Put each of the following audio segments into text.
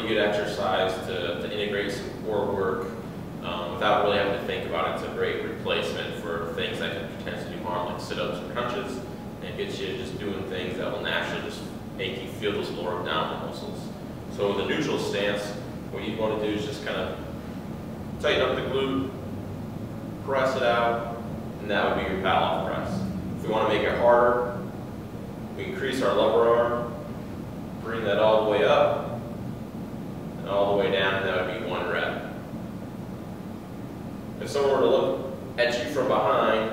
really good exercise to integrate some core work without really having to think about it. It's a great replacement for things that can potentially do harm, like sit-ups or crunches, and it gets you just doing things that will naturally just make you feel those lower abdominal muscles. So with a neutral stance, what you want to do is just kind of tighten up the glute, press it out, and that would be your Palloff press. If we want to make it harder, we increase our lever arm, bring that all the way up, and all the way down, and that would be 1 rep. If someone were to look at you from behind,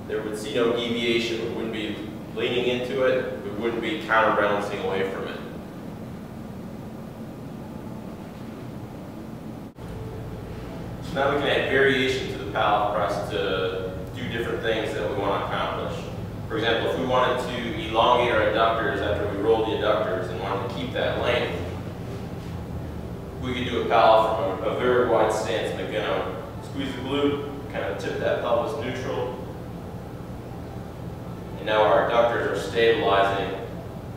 they would see no deviation. We wouldn't be leaning into it. We wouldn't be counterbalancing away from it. So now we can add variation to the Palloff press to do different things that we want to accomplish. For example, if we wanted to elongate our adductors after we rolled the adductors and wanted to keep that length, we could do a Palloff from a very wide stance. And again, I would squeeze the glute, kind of tip that pelvis neutral. And now our adductors are stabilizing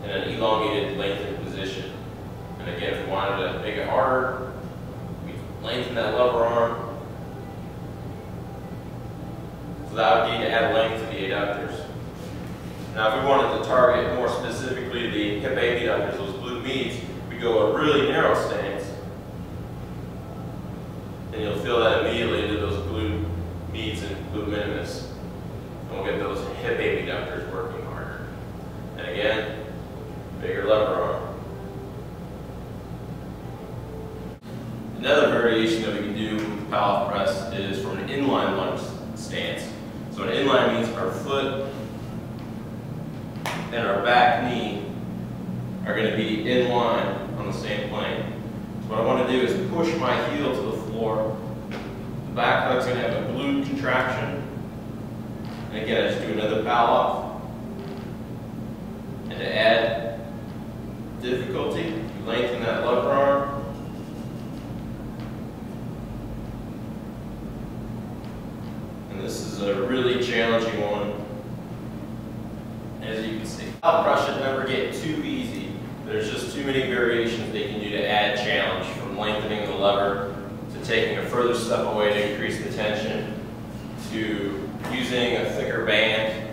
in an elongated, lengthened position. And again, if we wanted to make it harder, we lengthen that lever arm. So that would need to add length to the adductors. Now if we wanted to target more specifically the hip abductors, those glute medius, we go a really narrow stance. And you'll feel that immediately into those glute medius and glute minimus. And we'll get those hip abductors working harder. And again, bigger lever arm. Another variation that we can do with Palloff press is from an inline lunge stance. So an inline means our foot and our back knee are going to be in line on the same plane. So what I want to do is push my heel to the floor. The back leg's going to have a glute contraction. And again, I just do another Palloff. And to add difficulty, you lengthen that lever arm. And this is a really challenging one. As you can see, Palloff press should never get too easy. There's just too many variations they can do to add challenge, from lengthening the lever to taking a further step away to increase the tension to using a thicker band